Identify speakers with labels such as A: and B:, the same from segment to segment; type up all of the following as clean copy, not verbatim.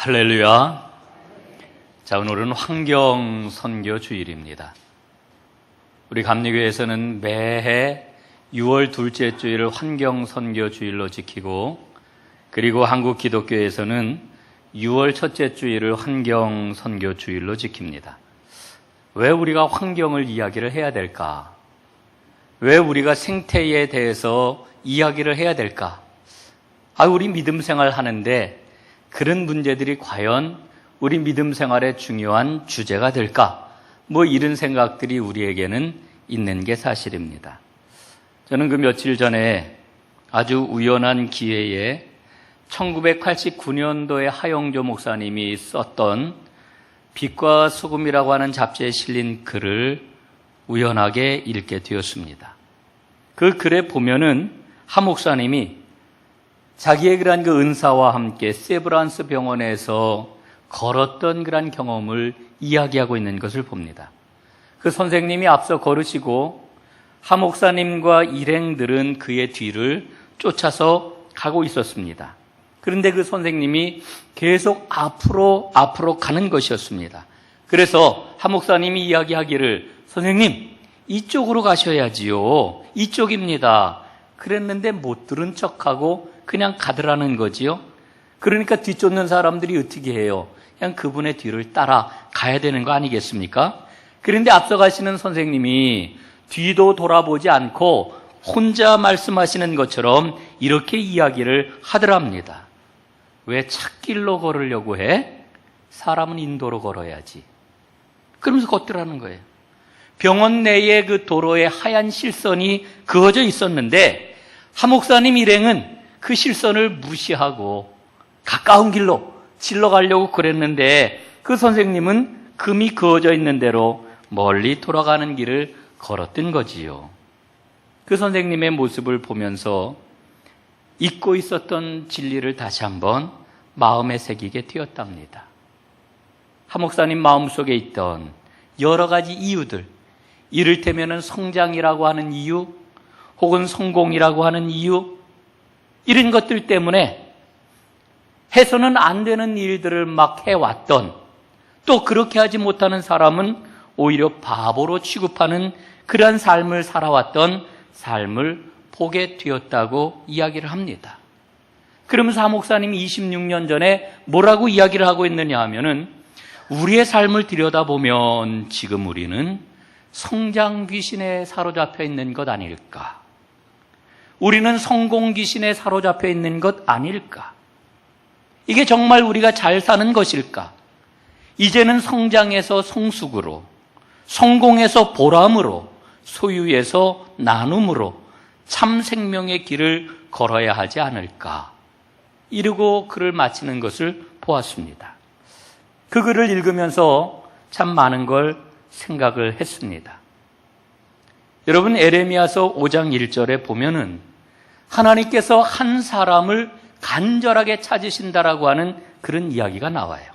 A: 할렐루야. 자, 오늘은 환경 선교 주일입니다. 우리 감리교회에서는 매해 6월 둘째 주일을 환경 선교 주일로 지키고, 그리고 한국 기독교에서는 6월 첫째 주일을 환경 선교 주일로 지킵니다. 왜 우리가 환경을 이야기를 해야 될까? 왜 우리가 생태에 대해서 이야기를 해야 될까? 우리 믿음 생활 하는데 그런 문제들이 과연 우리 믿음 생활에 중요한 주제가 될까? 이런 생각들이 우리에게는 있는 게 사실입니다. 저는 그 며칠 전에 아주 우연한 기회에 1989년도에 하영조 목사님이 썼던 빛과 소금이라고 하는 잡지에 실린 글을 우연하게 읽게 되었습니다. 그 글에 보면은 하 목사님이 자기의 그런 그 은사와 함께 세브란스 병원에서 걸었던 그런 경험을 이야기하고 있는 것을 봅니다. 그 선생님이 앞서 걸으시고 하 목사님과 일행들은 그의 뒤를 쫓아서 가고 있었습니다. 그런데 그 선생님이 계속 앞으로 가는 것이었습니다. 그래서 하 목사님이 이야기하기를, 선생님 이쪽으로 가셔야지요, 이쪽입니다. 그랬는데 못 들은 척하고 그냥 가더라는 거지요. 그러니까 뒤쫓는 사람들이 어떻게 해요? 그냥 그분의 뒤를 따라 가야 되는 거 아니겠습니까? 그런데 앞서가시는 선생님이 뒤도 돌아보지 않고 혼자 말씀하시는 것처럼 이렇게 이야기를 하더랍니다. 왜 찻길로 걸으려고 해? 사람은 인도로 걸어야지. 그러면서 걷더라는 거예요. 병원 내에 그 도로에 하얀 실선이 그어져 있었는데 하 목사님 일행은 그 실선을 무시하고 가까운 길로 질러가려고 그랬는데 그 선생님은 금이 그어져 있는 대로 멀리 돌아가는 길을 걸었던 거지요. 그 선생님의 모습을 보면서 잊고 있었던 진리를 다시 한번 마음에 새기게 되었답니다. 하 목사님 마음속에 있던 여러 가지 이유들, 이를테면 성장이라고 하는 이유, 혹은 성공이라고 하는 이유, 이런 것들 때문에 해서는 안 되는 일들을 막 해왔던, 또 그렇게 하지 못하는 사람은 오히려 바보로 취급하는 그러한 삶을 살아왔던 삶을 보게 되었다고 이야기를 합니다. 그러면서 하 목사님이 26년 전에 뭐라고 이야기를 하고 있느냐 하면은, 우리의 삶을 들여다보면 지금 우리는 성장 귀신에 사로잡혀 있는 것 아닐까? 우리는 성공 귀신에 사로잡혀 있는 것 아닐까? 이게 정말 우리가 잘 사는 것일까? 이제는 성장에서 성숙으로, 성공에서 보람으로, 소유에서 나눔으로 참 생명의 길을 걸어야 하지 않을까? 이러고 글을 마치는 것을 보았습니다. 그 글을 읽으면서 참 많은 걸 생각을 했습니다. 여러분, 에레미야서 5장 1절에 보면은 하나님께서 한 사람을 간절하게 찾으신다라고 하는 그런 이야기가 나와요.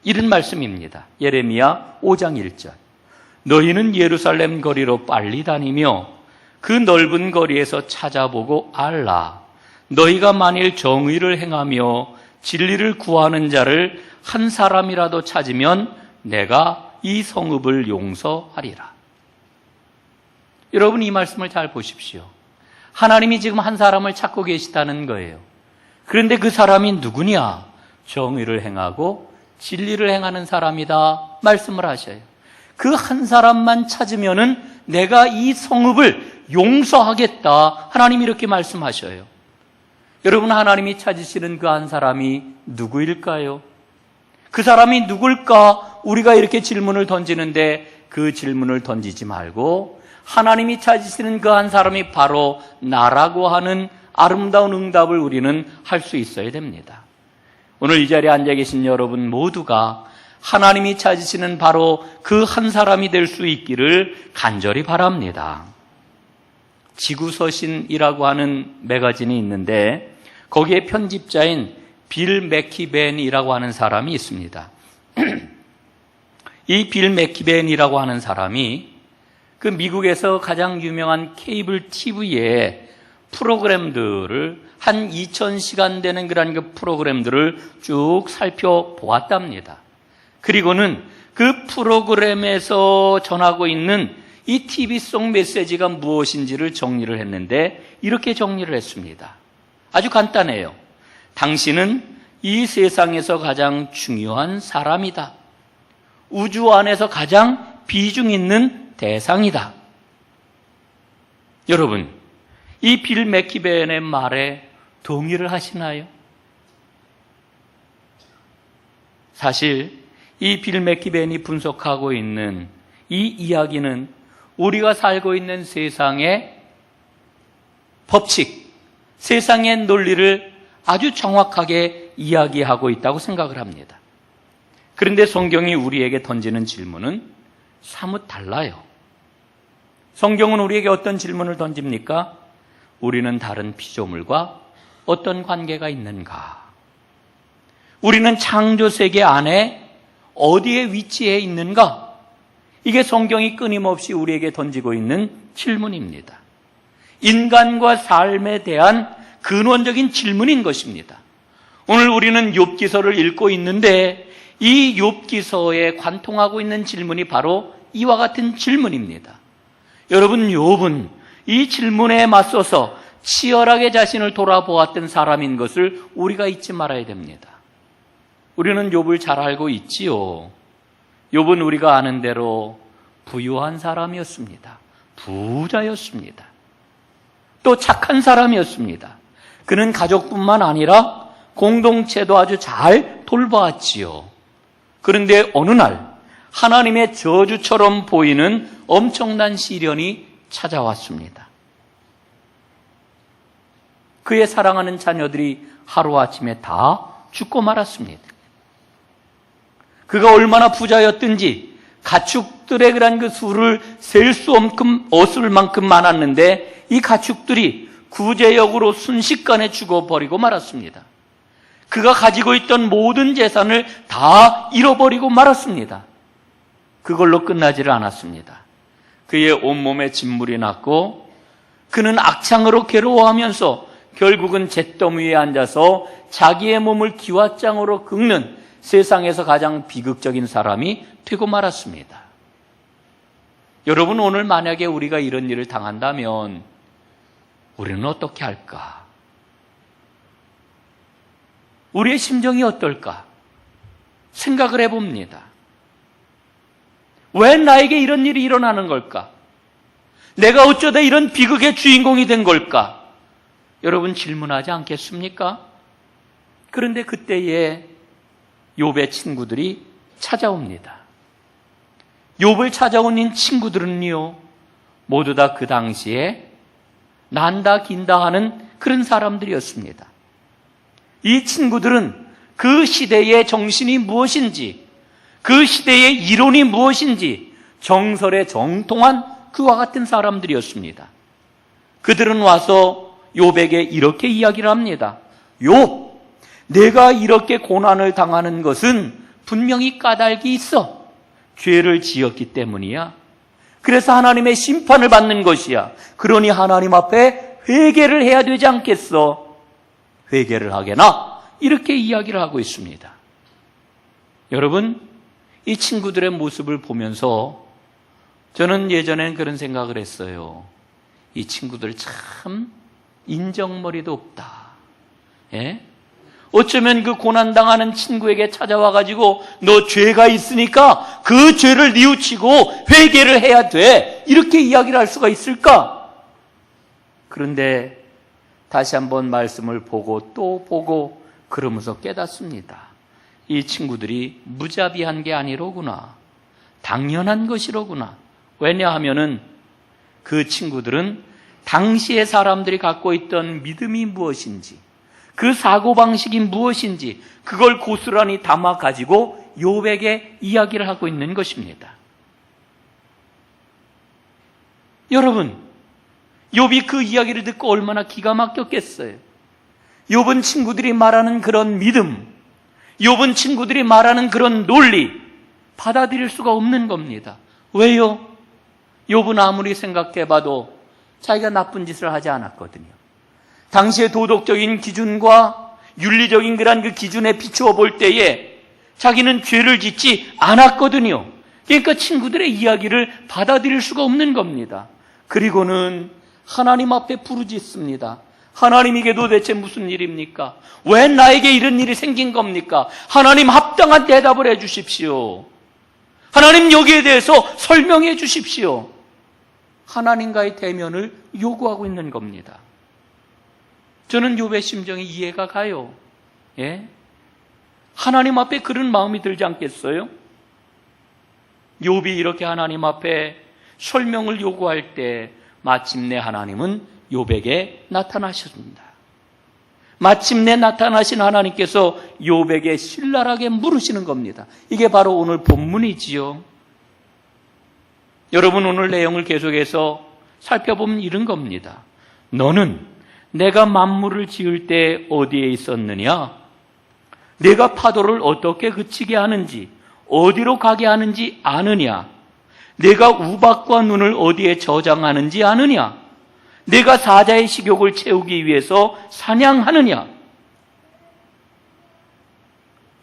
A: 이런 말씀입니다. 예레미야 5장 1절. 너희는 예루살렘 거리로 빨리 다니며 그 넓은 거리에서 찾아보고 알라. 너희가 만일 정의를 행하며 진리를 구하는 자를 한 사람이라도 찾으면 내가 이 성읍을 용서하리라. 여러분, 이 말씀을 잘 보십시오. 하나님이 지금 한 사람을 찾고 계시다는 거예요. 그런데 그 사람이 누구냐? 정의를 행하고 진리를 행하는 사람이다 말씀을 하셔요. 그 한 사람만 찾으면은 내가 이 성읍을 용서하겠다, 하나님이 이렇게 말씀하셔요. 여러분, 하나님이 찾으시는 그 한 사람이 누구일까요? 그 사람이 누굴까? 우리가 이렇게 질문을 던지는데 그 질문을 던지지 말고 하나님이 찾으시는 그 한 사람이 바로 나라고 하는 아름다운 응답을 우리는 할 수 있어야 됩니다. 오늘 이 자리에 앉아 계신 여러분 모두가 하나님이 찾으시는 바로 그 한 사람이 될 수 있기를 간절히 바랍니다. 지구서신이라고 하는 매거진이 있는데 거기에 편집자인 빌 맥키벤이라고 하는 사람이 있습니다. 이 빌 맥키벤이라고 하는 사람이 그 미국에서 가장 유명한 케이블 TV에 프로그램들을 한 2000시간 되는 그런 그 프로그램들을 쭉 살펴보았답니다. 그리고는 그 프로그램에서 전하고 있는 이 TV송 메시지가 무엇인지를 정리를 했는데 이렇게 정리를 했습니다. 아주 간단해요. 당신은 이 세상에서 가장 중요한 사람이다. 우주 안에서 가장 비중 있는 대상이다. 여러분, 이 빌 맥키벤의 말에 동의를 하시나요? 사실 이 빌 맥키벤이 분석하고 있는 이 이야기는 우리가 살고 있는 세상의 법칙, 세상의 논리를 아주 정확하게 이야기하고 있다고 생각을 합니다. 그런데 성경이 우리에게 던지는 질문은 사뭇 달라요. 성경은 우리에게 어떤 질문을 던집니까? 우리는 다른 피조물과 어떤 관계가 있는가? 우리는 창조 세계 안에 어디에 위치해 있는가? 이게 성경이 끊임없이 우리에게 던지고 있는 질문입니다. 인간과 삶에 대한 근원적인 질문인 것입니다. 오늘 우리는 욥기서를 읽고 있는데 이 욥기서에 관통하고 있는 질문이 바로 이와 같은 질문입니다. 여러분, 욥은 이 질문에 맞서서 치열하게 자신을 돌아보았던 사람인 것을 우리가 잊지 말아야 됩니다. 우리는 욥을 잘 알고 있지요. 욥은 우리가 아는 대로 부유한 사람이었습니다. 부자였습니다. 또 착한 사람이었습니다. 그는 가족뿐만 아니라 공동체도 아주 잘 돌보았지요. 그런데 어느 날 하나님의 저주처럼 보이는 엄청난 시련이 찾아왔습니다. 그의 사랑하는 자녀들이 하루아침에 다 죽고 말았습니다. 그가 얼마나 부자였든지 가축들의 그런 그 수를 셀 수 없을 만큼 많았는데 이 가축들이 구제역으로 순식간에 죽어버리고 말았습니다. 그가 가지고 있던 모든 재산을 다 잃어버리고 말았습니다. 그걸로 끝나지를 않았습니다. 그의 온몸에 진물이 났고 그는 악창으로 괴로워하면서 결국은 잿더미 위에 앉아서 자기의 몸을 기왓장으로 긁는 세상에서 가장 비극적인 사람이 되고 말았습니다. 여러분, 오늘 만약에 우리가 이런 일을 당한다면 우리는 어떻게 할까? 우리의 심정이 어떨까? 생각을 해봅니다. 왜 나에게 이런 일이 일어나는 걸까? 내가 어쩌다 이런 비극의 주인공이 된 걸까? 여러분, 질문하지 않겠습니까? 그런데 그때에 욥의 친구들이 찾아옵니다. 욥을 찾아온 친구들은요, 모두 다 그 당시에 난다 긴다 하는 그런 사람들이었습니다. 이 친구들은 그 시대의 정신이 무엇인지, 그 시대의 이론이 무엇인지 정설에 정통한 그와 같은 사람들이었습니다. 그들은 와서 욥에게 이렇게 이야기를 합니다. 욥, 내가 이렇게 고난을 당하는 것은 분명히 까닭이 있어. 죄를 지었기 때문이야. 그래서 하나님의 심판을 받는 것이야. 그러니 하나님 앞에 회개를 해야 되지 않겠어? 회개를 하게나? 이렇게 이야기를 하고 있습니다. 여러분, 이 친구들의 모습을 보면서 저는 예전엔 그런 생각을 했어요. 이 친구들 참 인정머리도 없다. 예? 어쩌면 그 고난당하는 친구에게 찾아와가지고 너 죄가 있으니까 그 죄를 뉘우치고 회개를 해야 돼. 이렇게 이야기를 할 수가 있을까? 그런데 다시 한번 말씀을 보고 또 보고 그러면서 깨닫습니다. 이 친구들이 무자비한 게 아니로구나. 당연한 것이로구나. 왜냐하면은 그 친구들은 당시의 사람들이 갖고 있던 믿음이 무엇인지, 그 사고방식이 무엇인지 그걸 고스란히 담아 가지고 욥에게 이야기를 하고 있는 것입니다. 여러분, 욥이 그 이야기를 듣고 얼마나 기가 막혔겠어요. 욥은 친구들이 말하는 그런 믿음, 욥은 친구들이 말하는 그런 논리 받아들일 수가 없는 겁니다. 왜요? 욥은 아무리 생각해봐도 자기가 나쁜 짓을 하지 않았거든요. 당시의 도덕적인 기준과 윤리적인 그 기준에 비추어 볼 때에 자기는 죄를 짓지 않았거든요. 그러니까 친구들의 이야기를 받아들일 수가 없는 겁니다. 그리고는 하나님 앞에 부르짖습니다. 하나님, 이게 도대체 무슨 일입니까? 왜 나에게 이런 일이 생긴 겁니까? 하나님, 합당한 대답을 해 주십시오. 하나님, 여기에 대해서 설명해 주십시오. 하나님과의 대면을 요구하고 있는 겁니다. 저는 욥의 심정이 이해가 가요. 예? 하나님 앞에 그런 마음이 들지 않겠어요? 욥이 이렇게 하나님 앞에 설명을 요구할 때 마침내 하나님은 욥에게 나타나셨습니다. 마침내 나타나신 하나님께서 욥에게 신랄하게 물으시는 겁니다. 이게 바로 오늘 본문이지요. 여러분, 오늘 내용을 계속해서 살펴보면 이런 겁니다. 너는 내가 만물을 지을 때 어디에 있었느냐? 내가 파도를 어떻게 그치게 하는지, 어디로 가게 하는지 아느냐? 내가 우박과 눈을 어디에 저장하는지 아느냐? 내가 사자의 식욕을 채우기 위해서 사냥하느냐?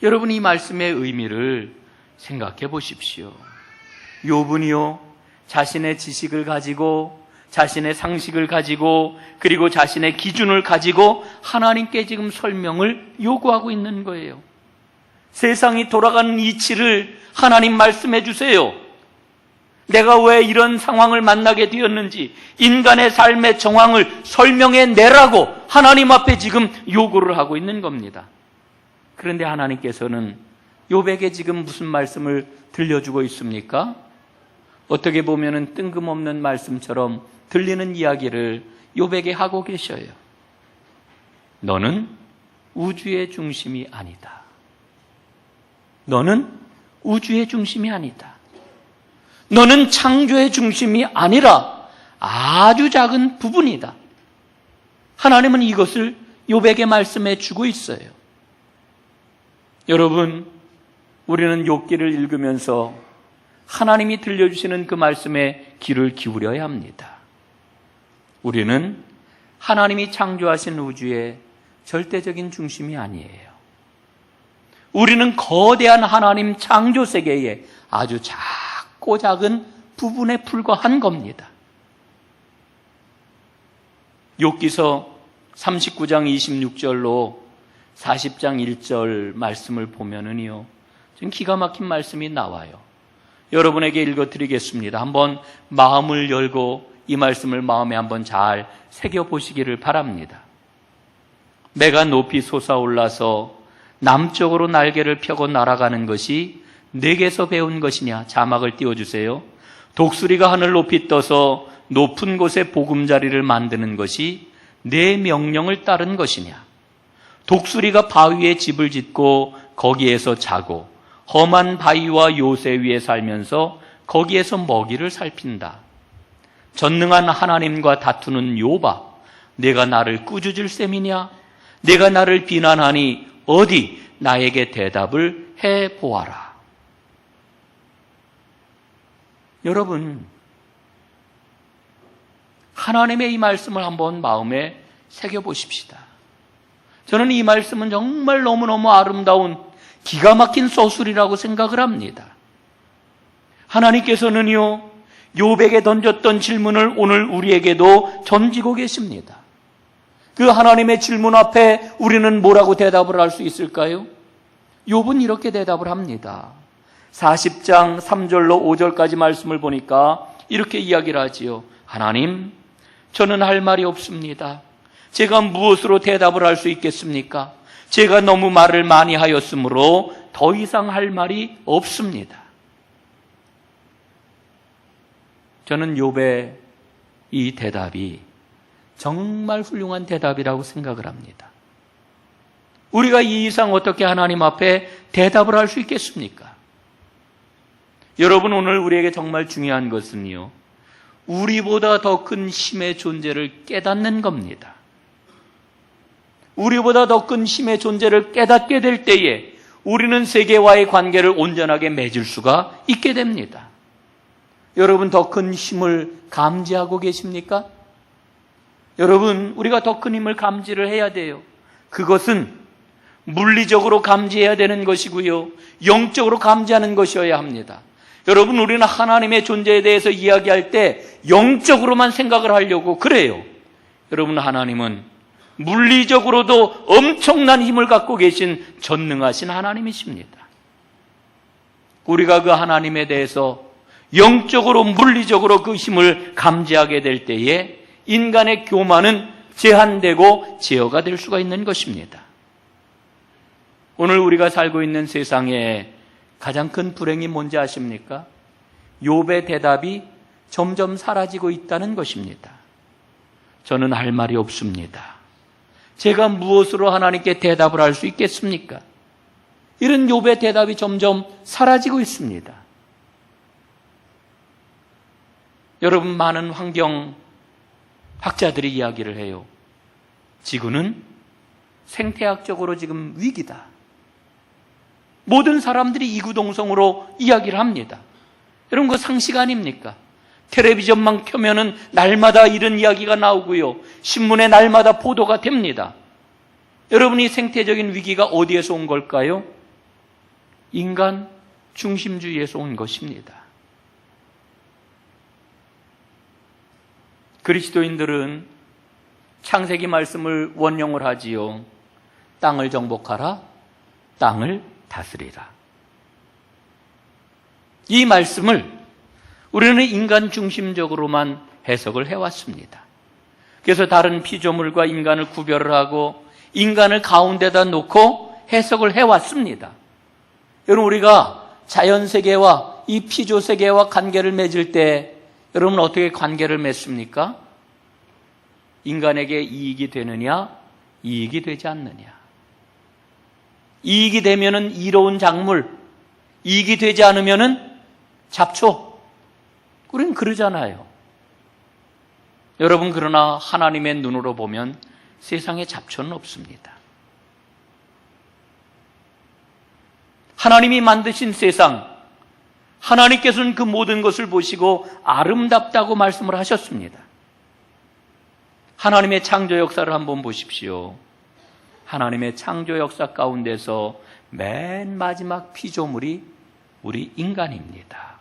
A: 여러분, 이 말씀의 의미를 생각해 보십시오. 욥은요, 자신의 지식을 가지고, 자신의 상식을 가지고, 그리고 자신의 기준을 가지고 하나님께 지금 설명을 요구하고 있는 거예요. 세상이 돌아가는 이치를 하나님 말씀해 주세요. 내가 왜 이런 상황을 만나게 되었는지 인간의 삶의 정황을 설명해 내라고 하나님 앞에 지금 요구를 하고 있는 겁니다. 그런데 하나님께서는 욥에게 지금 무슨 말씀을 들려주고 있습니까? 어떻게 보면은 뜬금없는 말씀처럼 들리는 이야기를 욥에게 하고 계셔요. 너는 우주의 중심이 아니다. 너는 우주의 중심이 아니다. 너는 창조의 중심이 아니라 아주 작은 부분이다. 하나님은 이것을 욥에게 말씀해 주고 있어요. 여러분, 우리는 욥기를 읽으면서 하나님이 들려주시는 그 말씀에 귀를 기울여야 합니다. 우리는 하나님이 창조하신 우주의 절대적인 중심이 아니에요. 우리는 거대한 하나님 창조 세계의 아주 작고 작은 부분에 불과한 겁니다. 욥기서 39장 26절로 40장 1절 말씀을 보면은요, 지금 기가 막힌 말씀이 나와요. 여러분에게 읽어드리겠습니다. 한번 마음을 열고 이 말씀을 마음에 한번 잘 새겨보시기를 바랍니다. 내가 높이 솟아올라서 남쪽으로 날개를 펴고 날아가는 것이 내게서 배운 것이냐? 자막을 띄워주세요. 독수리가 하늘 높이 떠서 높은 곳에 보금자리를 만드는 것이 내 명령을 따른 것이냐? 독수리가 바위에 집을 짓고 거기에서 자고 험한 바위와 요새 위에 살면서 거기에서 먹이를 살핀다. 전능한 하나님과 다투는 욥아, 내가 나를 꾸짖을 셈이냐? 내가 나를 비난하니 어디 나에게 대답을 해보아라. 여러분, 하나님의 이 말씀을 한번 마음에 새겨보십시다. 저는 이 말씀은 정말 너무너무 아름다운 기가 막힌 소술이라고 생각을 합니다. 하나님께서는요, 욥에게 던졌던 질문을 오늘 우리에게도 던지고 계십니다. 그 하나님의 질문 앞에 우리는 뭐라고 대답을 할 수 있을까요? 욥은 이렇게 대답을 합니다. 40장 3절로 5절까지 말씀을 보니까 이렇게 이야기를 하지요. 하나님, 저는 할 말이 없습니다. 제가 무엇으로 대답을 할 수 있겠습니까? 제가 너무 말을 많이 하였으므로 더 이상 할 말이 없습니다. 저는 욥의 이 대답이 정말 훌륭한 대답이라고 생각을 합니다. 우리가 이 이상 어떻게 하나님 앞에 대답을 할 수 있겠습니까? 여러분, 오늘 우리에게 정말 중요한 것은요, 우리보다 더 큰 힘의 존재를 깨닫는 겁니다. 우리보다 더 큰 힘의 존재를 깨닫게 될 때에 우리는 세계와의 관계를 온전하게 맺을 수가 있게 됩니다. 여러분, 더 큰 힘을 감지하고 계십니까? 여러분, 우리가 더 큰 힘을 감지를 해야 돼요. 그것은 물리적으로 감지해야 되는 것이고요, 영적으로 감지하는 것이어야 합니다. 여러분, 우리는 하나님의 존재에 대해서 이야기할 때 영적으로만 생각을 하려고 그래요. 여러분, 하나님은 물리적으로도 엄청난 힘을 갖고 계신 전능하신 하나님이십니다. 우리가 그 하나님에 대해서 영적으로 물리적으로 그 힘을 감지하게 될 때에 인간의 교만은 제한되고 제어가 될 수가 있는 것입니다. 오늘 우리가 살고 있는 세상에 가장 큰 불행이 뭔지 아십니까? 욥의 대답이 점점 사라지고 있다는 것입니다. 저는 할 말이 없습니다. 제가 무엇으로 하나님께 대답을 할 수 있겠습니까? 이런 욥의 대답이 점점 사라지고 있습니다. 여러분, 많은 환경학자들이 이야기를 해요. 지구는 생태학적으로 지금 위기다. 모든 사람들이 이구동성으로 이야기를 합니다. 여러분, 그거 상식 아닙니까? 텔레비전만 켜면은 날마다 이런 이야기가 나오고요, 신문에 날마다 보도가 됩니다. 여러분, 이 생태적인 위기가 어디에서 온 걸까요? 인간 중심주의에서 온 것입니다. 그리스도인들은 창세기 말씀을 원용을 하지요. 땅을 정복하라, 땅을 다스리라. 이 말씀을 우리는 인간 중심적으로만 해석을 해왔습니다. 그래서 다른 피조물과 인간을 구별을 하고 인간을 가운데다 놓고 해석을 해왔습니다. 여러분, 우리가 자연세계와 이 피조세계와 관계를 맺을 때 여러분 어떻게 관계를 맺습니까? 인간에게 이익이 되느냐, 이익이 되지 않느냐. 이익이 되면은 이로운 작물, 이익이 되지 않으면은 잡초. 우리는 그러잖아요. 여러분, 그러나 하나님의 눈으로 보면 세상에 잡초는 없습니다. 하나님이 만드신 세상, 하나님께서는 그 모든 것을 보시고 아름답다고 말씀을 하셨습니다. 하나님의 창조 역사를 한번 보십시오. 하나님의 창조 역사 가운데서 맨 마지막 피조물이 우리 인간입니다.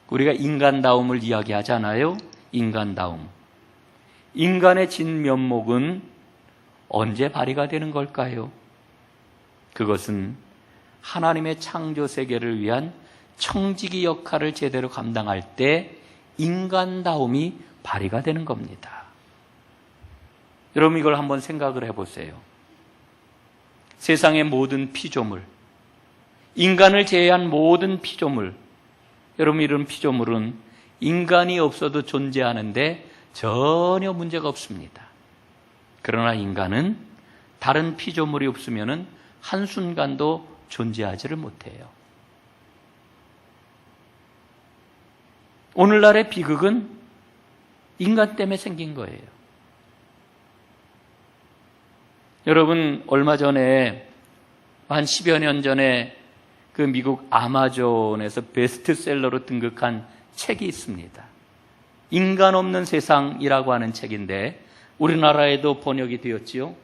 A: 우리가 인간다움을 이야기하잖아요. 인간다움. 인간의 진면목은 언제 발휘가 되는 걸까요? 그것은 하나님의 창조 세계를 위한 청지기 역할을 제대로 감당할 때 인간다움이 발휘가 되는 겁니다. 여러분, 이걸 한번 생각을 해보세요. 세상의 모든 피조물, 인간을 제외한 모든 피조물, 여러분, 이런 피조물은 인간이 없어도 존재하는데 전혀 문제가 없습니다. 그러나 인간은 다른 피조물이 없으면 한순간도 존재하지를 못해요. 오늘날의 비극은 인간 때문에 생긴 거예요. 여러분, 얼마 전에 한 10여 년 전에 그 미국 아마존에서 베스트셀러로 등극한 책이 있습니다. 인간 없는 세상이라고 하는 책인데 우리나라에도 번역이 되었지요.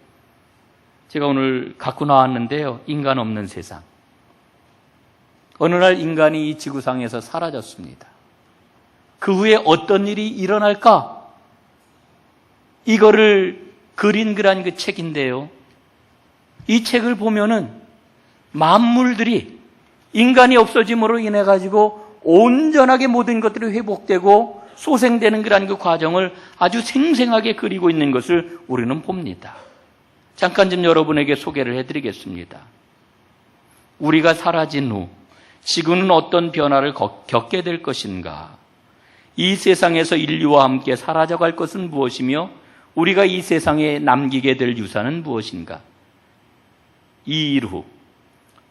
A: 제가 오늘 갖고 나왔는데요. 인간 없는 세상. 어느 날 인간이 이 지구상에서 사라졌습니다. 그 후에 어떤 일이 일어날까? 이거를 그린 그란 그 책인데요. 이 책을 보면은 만물들이 인간이 없어짐으로 인해 가지고 온전하게 모든 것들이 회복되고 소생되는 그런 그 과정을 아주 생생하게 그리고 있는 것을 우리는 봅니다. 잠깐 좀 여러분에게 소개를 해드리겠습니다. 우리가 사라진 후 지구는 어떤 변화를 겪게 될 것인가? 이 세상에서 인류와 함께 사라져갈 것은 무엇이며 우리가 이 세상에 남기게 될 유산은 무엇인가? 2일 후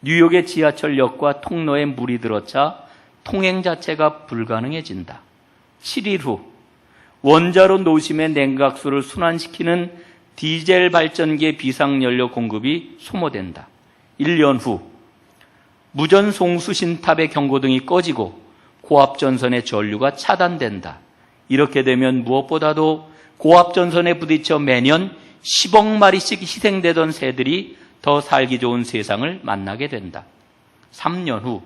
A: 뉴욕의 지하철역과 통로에 물이 들어차 통행 자체가 불가능해진다. 7일 후 원자로 노심의 냉각수를 순환시키는 디젤 발전기의 비상연료 공급이 소모된다. 1년 후 무전 송수신탑의 경고등이 꺼지고 고압전선의 전류가 차단된다. 이렇게 되면 무엇보다도 고압전선에 부딪혀 매년 10억 마리씩 희생되던 새들이 더 살기 좋은 세상을 만나게 된다. 3년 후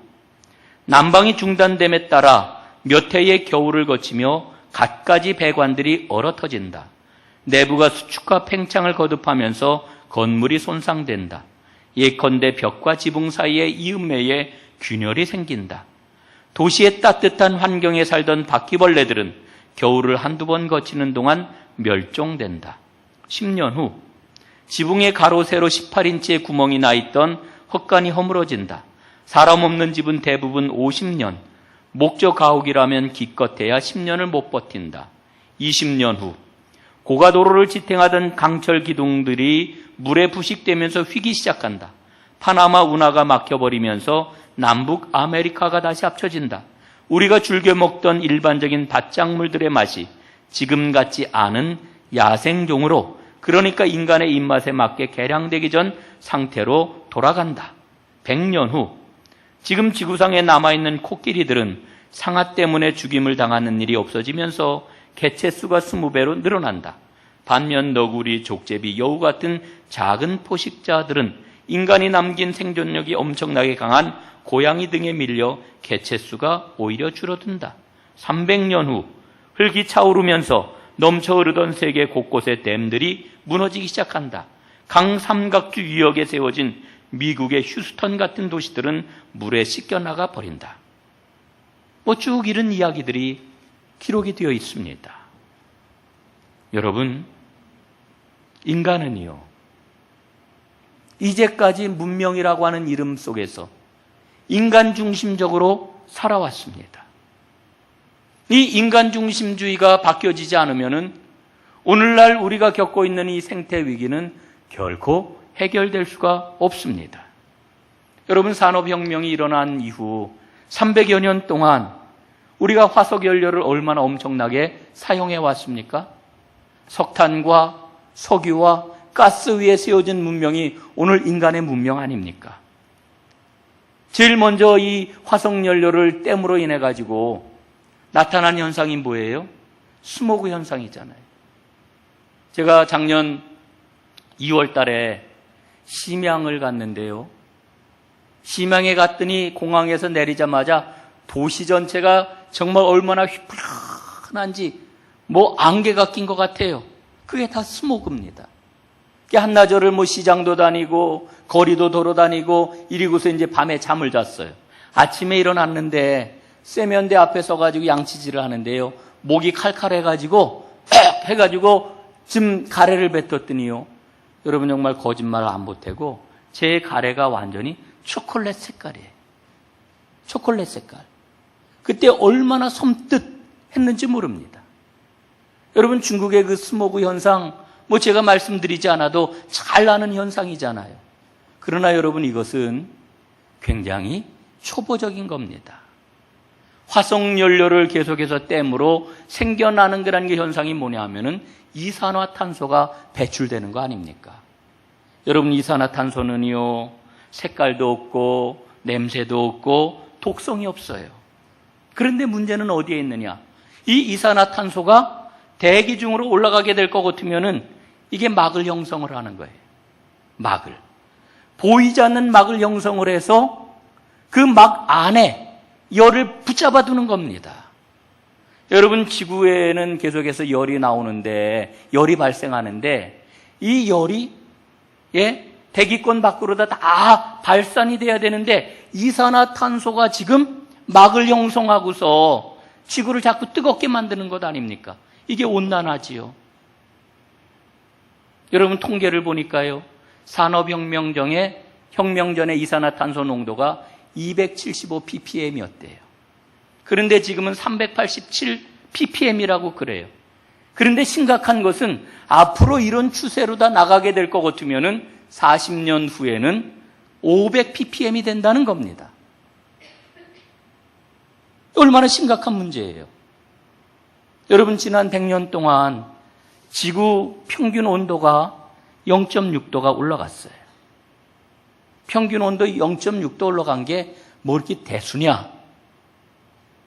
A: 난방이 중단됨에 따라 몇 해의 겨울을 거치며 갖가지 배관들이 얼어터진다. 내부가 수축과 팽창을 거듭하면서 건물이 손상된다. 예컨대 벽과 지붕 사이에 이음매에 균열이 생긴다. 도시의 따뜻한 환경에 살던 바퀴벌레들은 겨울을 한두 번 거치는 동안 멸종된다. 10년 후 지붕에 가로 세로 18인치의 구멍이 나 있던 헛간이 허물어진다. 사람 없는 집은 대부분 50년, 목조 가옥이라면 기껏해야 10년을 못 버틴다. 20년 후 고가도로를 지탱하던 강철 기둥들이 물에 부식되면서 휘기 시작한다. 파나마 운하가 막혀버리면서 남북 아메리카가 다시 합쳐진다. 우리가 즐겨 먹던 일반적인 밭작물들의 맛이 지금 같지 않은 야생종으로, 그러니까 인간의 입맛에 맞게 개량되기 전 상태로 돌아간다. 100년 후 지금 지구상에 남아있는 코끼리들은 상아 때문에 죽임을 당하는 일이 없어지면서 개체수가 20배로 늘어난다. 반면 너구리, 족제비, 여우 같은 작은 포식자들은 인간이 남긴 생존력이 엄청나게 강한 고양이 등에 밀려 개체수가 오히려 줄어든다. 300년 후 흙이 차오르면서 넘쳐 흐르던 세계 곳곳의 댐들이 무너지기 시작한다. 강삼각주 유역에 세워진 미국의 휴스턴 같은 도시들은 물에 씻겨나가 버린다. 쭉 이런 이야기들이 기록이 되어 있습니다. 여러분, 인간은요, 이제까지 문명이라고 하는 이름 속에서 인간 중심적으로 살아왔습니다. 이 인간 중심주의가 바뀌어지지 않으면은 오늘날 우리가 겪고 있는 이 생태 위기는 결코 해결될 수가 없습니다. 여러분, 산업혁명이 일어난 이후 300여 년 동안 우리가 화석연료를 얼마나 엄청나게 사용해 왔습니까? 석탄과 석유와 가스 위에 세워진 문명이 오늘 인간의 문명 아닙니까? 제일 먼저 이 화석연료를 댐으로 인해 가지고 나타난 현상이 뭐예요? 스모그 현상이잖아요. 제가 작년 2월 달에 심양을 갔는데요. 심양에 갔더니 공항에서 내리자마자 도시 전체가 정말 얼마나 휘플한지 안개가 낀 것 같아요. 그게 다 스모그입니다. 한나절을 시장도 다니고 거리도 돌아다니고 이리고서 이제 밤에 잠을 잤어요. 아침에 일어났는데 세면대 앞에 서가지고 양치질을 하는데요. 목이 칼칼해가지고 해가지고 좀 가래를 뱉었더니요. 여러분, 정말 거짓말을 안 보태고 제 가래가 완전히 초콜릿 색깔이에요. 초콜릿 색깔. 그때 얼마나 섬뜩했는지 모릅니다. 여러분, 중국의 그 스모그 현상, 제가 말씀드리지 않아도 잘 아는 현상이잖아요. 그러나 여러분, 이것은 굉장히 초보적인 겁니다. 화석연료를 계속해서 댐으로 생겨나는 그런 게 현상이 뭐냐 하면은 이산화탄소가 배출되는 거 아닙니까? 여러분, 이산화탄소는요, 색깔도 없고 냄새도 없고 독성이 없어요. 그런데 문제는 어디에 있느냐? 이 이산화탄소가 대기 중으로 올라가게 될 것 같으면은 이게 막을 형성을 하는 거예요. 막을. 보이지 않는 막을 형성을 해서 그 막 안에 열을 붙잡아 두는 겁니다. 여러분, 지구에는 계속해서 열이 나오는데, 열이 발생하는데, 이 열이, 대기권 밖으로 다 발산이 돼야 되는데, 이산화탄소가 지금 막을 형성하고서 지구를 자꾸 뜨겁게 만드는 것 아닙니까? 이게 온난화지요. 여러분, 통계를 보니까요, 산업혁명 전에 이산화탄소 농도가 275 ppm이었대요. 그런데 지금은 387 ppm이라고 그래요. 그런데 심각한 것은 앞으로 이런 추세로 다 나가게 될 것 같으면은 40년 후에는 500 ppm이 된다는 겁니다. 얼마나 심각한 문제예요. 여러분, 지난 100년 동안 지구 평균 온도가 0.6도가 올라갔어요. 평균 온도 0.6도 올라간 게 뭐 이렇게 대수냐?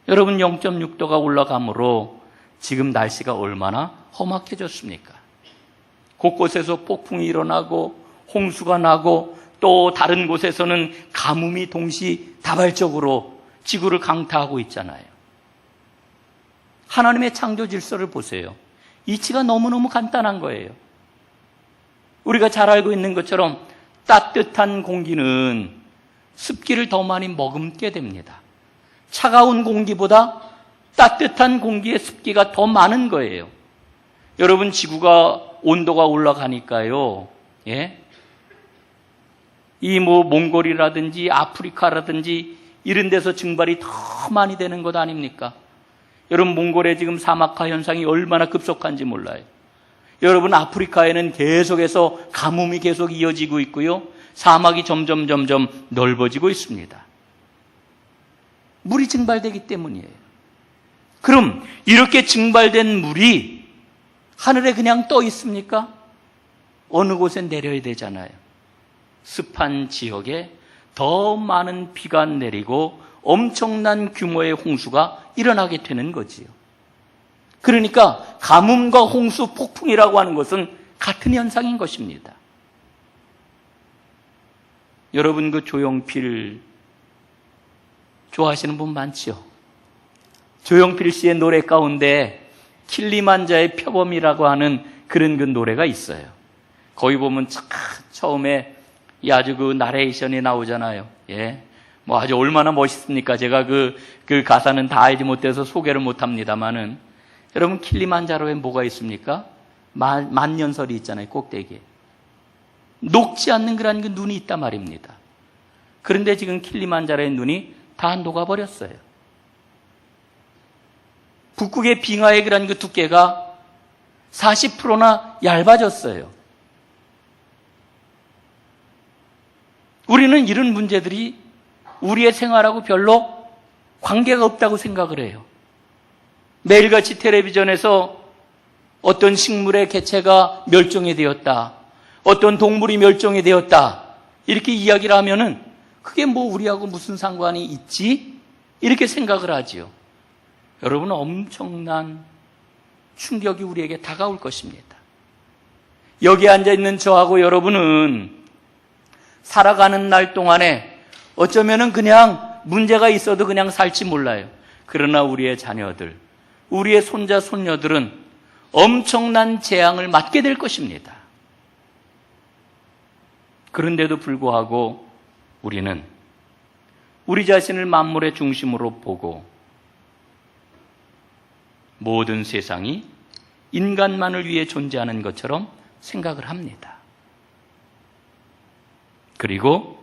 A: 여러분, 0.6도가 올라감으로 지금 날씨가 얼마나 험악해졌습니까? 곳곳에서 폭풍이 일어나고 홍수가 나고 또 다른 곳에서는 가뭄이 동시다발적으로 지구를 강타하고 있잖아요. 하나님의 창조 질서를 보세요. 이치가 너무너무 간단한 거예요. 우리가 잘 알고 있는 것처럼 따뜻한 공기는 습기를 더 많이 머금게 됩니다. 차가운 공기보다 따뜻한 공기의 습기가 더 많은 거예요. 여러분, 지구가 온도가 올라가니까요. 예? 이 몽골이라든지 아프리카라든지 이런 데서 증발이 더 많이 되는 것 아닙니까? 여러분, 몽골의 지금 사막화 현상이 얼마나 급속한지 몰라요. 여러분, 아프리카에는 계속해서 가뭄이 계속 이어지고 있고요. 사막이 점점 넓어지고 있습니다. 물이 증발되기 때문이에요. 그럼 이렇게 증발된 물이 하늘에 그냥 떠 있습니까? 어느 곳에 내려야 되잖아요. 습한 지역에 더 많은 비가 내리고 엄청난 규모의 홍수가 일어나게 되는 거지요. 그러니까 가뭄과 홍수, 폭풍이라고 하는 것은 같은 현상인 것입니다. 여러분, 그 조용필 좋아하시는 분 많지요? 조용필 씨의 노래 가운데 킬리만자의 표범이라고 하는 그런 그 노래가 있어요. 거기 보면 처음에 아주 그 나레이션이 나오잖아요. 예. 아주 얼마나 멋있습니까? 제가 그 가사는 다 알지 못해서 소개를 못 합니다만은, 여러분, 킬리만자로에 뭐가 있습니까? 만년설이 있잖아요, 꼭대기에. 녹지 않는 그런 그 눈이 있단 말입니다. 그런데 지금 킬리만자로의 눈이 다 녹아버렸어요. 북극의 빙하의 그런 그 두께가 40%나 얇아졌어요. 우리는 이런 문제들이 우리의 생활하고 별로 관계가 없다고 생각을 해요. 매일같이 텔레비전에서 어떤 식물의 개체가 멸종이 되었다, 어떤 동물이 멸종이 되었다, 이렇게 이야기를 하면은 그게 우리하고 무슨 상관이 있지? 이렇게 생각을 하지요. 여러분, 엄청난 충격이 우리에게 다가올 것입니다. 여기 앉아있는 저하고 여러분은 살아가는 날 동안에 어쩌면은 그냥 문제가 있어도 그냥 살지 몰라요. 그러나 우리의 자녀들, 우리의 손자, 손녀들은 엄청난 재앙을 맞게 될 것입니다. 그런데도 불구하고 우리는 우리 자신을 만물의 중심으로 보고 모든 세상이 인간만을 위해 존재하는 것처럼 생각을 합니다. 그리고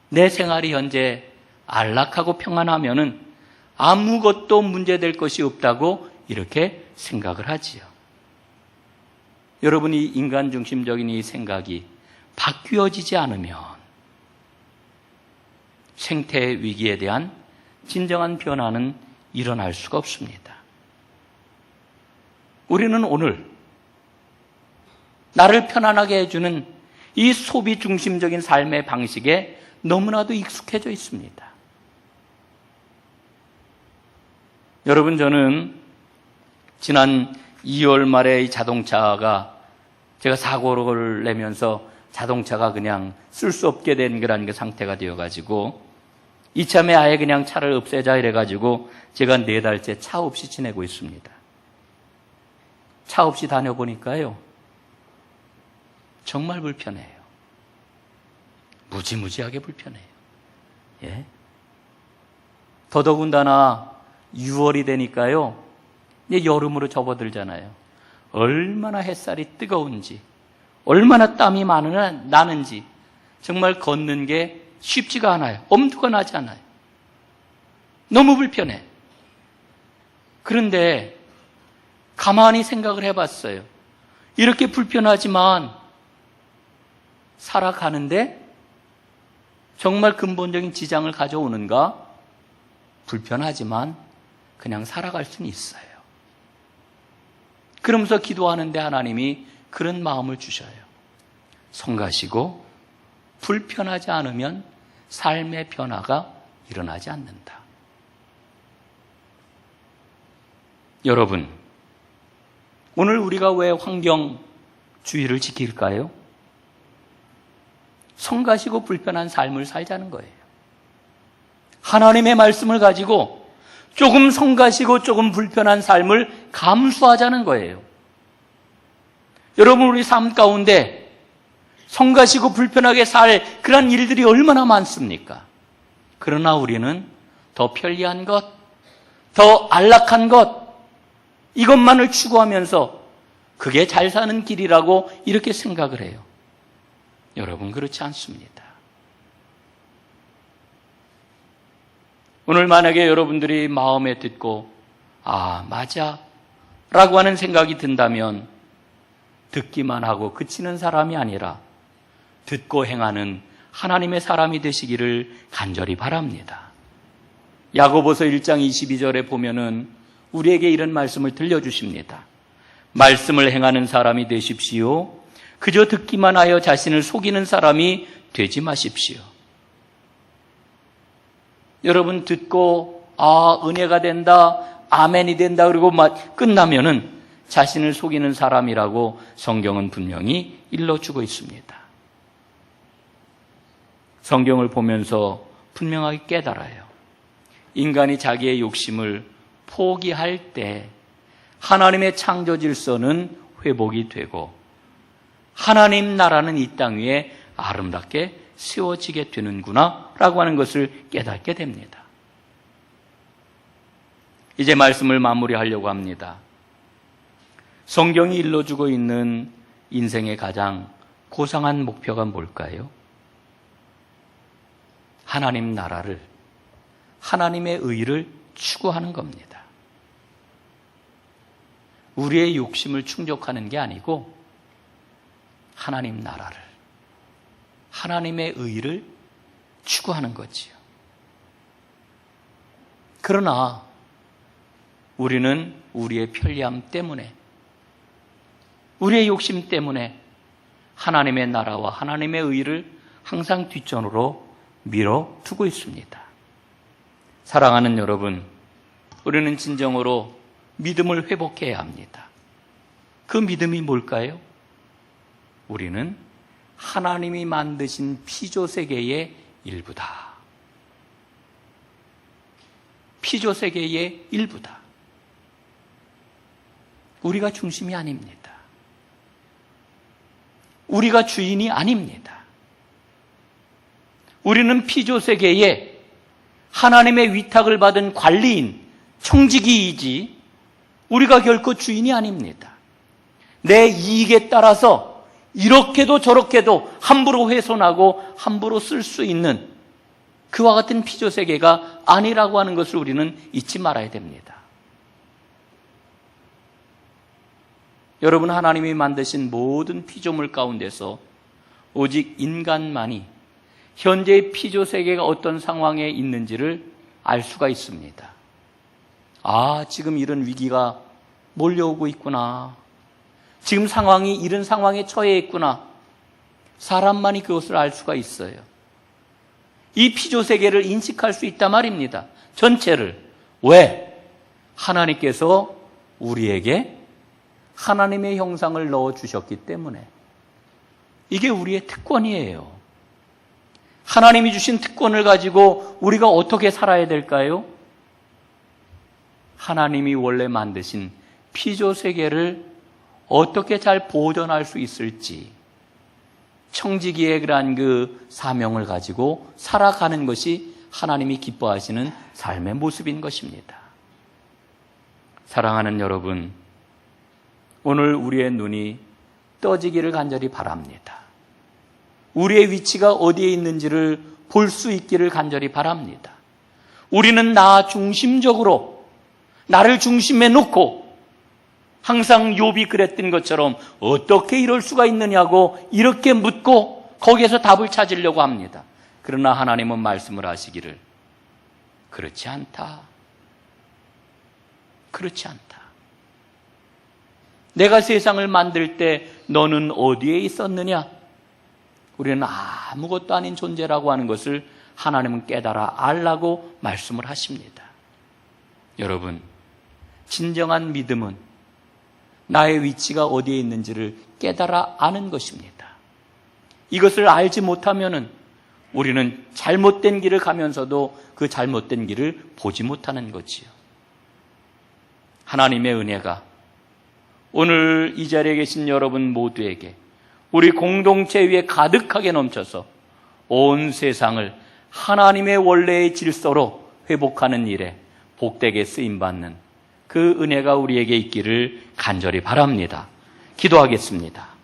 A: 내 생활이 현재 안락하고 평안하면은 아무것도 문제될 것이 없다고 이렇게 생각을 하지요. 여러분이 인간 중심적인 이 생각이 바뀌어지지 않으면 생태 위기에 대한 진정한 변화는 일어날 수가 없습니다. 우리는 오늘 나를 편안하게 해주는 이 소비 중심적인 삶의 방식에 너무나도 익숙해져 있습니다. 여러분, 저는 지난 2월 말에 이 자동차가 제가 사고를 내면서 자동차가 그냥 쓸 수 없게 된 그런 그 상태가 되어가지고 이참에 아예 그냥 차를 없애자 이래가지고 제가 4달째 차 없이 지내고 있습니다. 차 없이 다녀보니까요, 정말 불편해요. 무지무지하게 불편해요. 예? 더더군다나 6월이 되니까요, 이제 여름으로 접어들잖아요. 얼마나 햇살이 뜨거운지, 얼마나 땀이 나는지 정말 걷는 게 쉽지가 않아요. 엄두가 나지 않아요. 너무 불편해. 그런데 가만히 생각을 해봤어요. 이렇게 불편하지만 살아가는데 정말 근본적인 지장을 가져오는가? 불편하지만 그냥 살아갈 수는 있어요. 그러면서 기도하는데 하나님이 그런 마음을 주셔요. 성가시고 불편하지 않으면 삶의 변화가 일어나지 않는다. 여러분, 오늘 우리가 왜 환경주의를 지킬까요? 성가시고 불편한 삶을 살자는 거예요. 하나님의 말씀을 가지고 조금 성가시고 조금 불편한 삶을 감수하자는 거예요. 여러분, 우리 삶 가운데 성가시고 불편하게 살 그런 일들이 얼마나 많습니까? 그러나 우리는 더 편리한 것, 더 안락한 것, 이것만을 추구하면서 그게 잘 사는 길이라고 이렇게 생각을 해요. 여러분, 그렇지 않습니다. 오늘 만약에 여러분들이 마음에 듣고 맞아 라고 하는 생각이 든다면 듣기만 하고 그치는 사람이 아니라 듣고 행하는 하나님의 사람이 되시기를 간절히 바랍니다. 야고보서 1장 22절에 보면은 우리에게 이런 말씀을 들려주십니다. 말씀을 행하는 사람이 되십시오. 그저 듣기만 하여 자신을 속이는 사람이 되지 마십시오. 여러분, 듣고 은혜가 된다, 아멘이 된다 그리고 끝나면은 자신을 속이는 사람이라고 성경은 분명히 일러주고 있습니다. 성경을 보면서 분명하게 깨달아요. 인간이 자기의 욕심을 포기할 때 하나님의 창조 질서는 회복이 되고 하나님 나라는 이 땅 위에 아름답게 세워지게 되는구나 라고 하는 것을 깨닫게 됩니다. 이제 말씀을 마무리하려고 합니다. 성경이 일러주고 있는 인생의 가장 고상한 목표가 뭘까요? 하나님 나라를, 하나님의 의를 추구하는 겁니다. 우리의 욕심을 충족하는 게 아니고 하나님 나라를, 하나님의 의를 추구하는 거지요. 그러나 우리는 우리의 편리함 때문에, 우리의 욕심 때문에 하나님의 나라와 하나님의 의를 항상 뒷전으로 밀어두고 있습니다. 사랑하는 여러분, 우리는 진정으로 믿음을 회복해야 합니다. 그 믿음이 뭘까요? 우리는 하나님이 만드신 피조세계의 일부다. 피조세계의 일부다. 우리가 중심이 아닙니다. 우리가 주인이 아닙니다. 우리는 피조세계에 하나님의 위탁을 받은 관리인, 청지기이지 우리가 결코 주인이 아닙니다. 내 이익에 따라서 이렇게도 저렇게도 함부로 훼손하고 함부로 쓸 수 있는 그와 같은 피조세계가 아니라고 하는 것을 우리는 잊지 말아야 됩니다. 여러분, 하나님이 만드신 모든 피조물 가운데서 오직 인간만이 현재의 피조세계가 어떤 상황에 있는지를 알 수가 있습니다. 지금 이런 위기가 몰려오고 있구나. 지금 상황이 이런 상황에 처해 있구나. 사람만이 그것을 알 수가 있어요. 이 피조세계를 인식할 수 있단 말입니다. 전체를. 왜? 하나님께서 우리에게 하나님의 형상을 넣어주셨기 때문에. 이게 우리의 특권이에요. 하나님이 주신 특권을 가지고 우리가 어떻게 살아야 될까요? 하나님이 원래 만드신 피조세계를 어떻게 잘 보존할 수 있을지, 청지기의 그러한 그 사명을 가지고 살아가는 것이 하나님이 기뻐하시는 삶의 모습인 것입니다. 사랑하는 여러분, 오늘 우리의 눈이 떠지기를 간절히 바랍니다. 우리의 위치가 어디에 있는지를 볼 수 있기를 간절히 바랍니다. 우리는 나 중심적으로, 나를 중심에 놓고 항상 욥이 그랬던 것처럼 어떻게 이럴 수가 있느냐고 이렇게 묻고 거기에서 답을 찾으려고 합니다. 그러나 하나님은 말씀을 하시기를 그렇지 않다. 그렇지 않다. 내가 세상을 만들 때 너는 어디에 있었느냐? 우리는 아무것도 아닌 존재라고 하는 것을 하나님은 깨달아 알라고 말씀을 하십니다. 여러분, 진정한 믿음은 나의 위치가 어디에 있는지를 깨달아 아는 것입니다. 이것을 알지 못하면은 우리는 잘못된 길을 가면서도 그 잘못된 길을 보지 못하는 거지요. 하나님의 은혜가 오늘 이 자리에 계신 여러분 모두에게 우리 공동체 위에 가득하게 넘쳐서 온 세상을 하나님의 원래의 질서로 회복하는 일에 복되게 쓰임받는 그 은혜가 우리에게 있기를 간절히 바랍니다. 기도하겠습니다.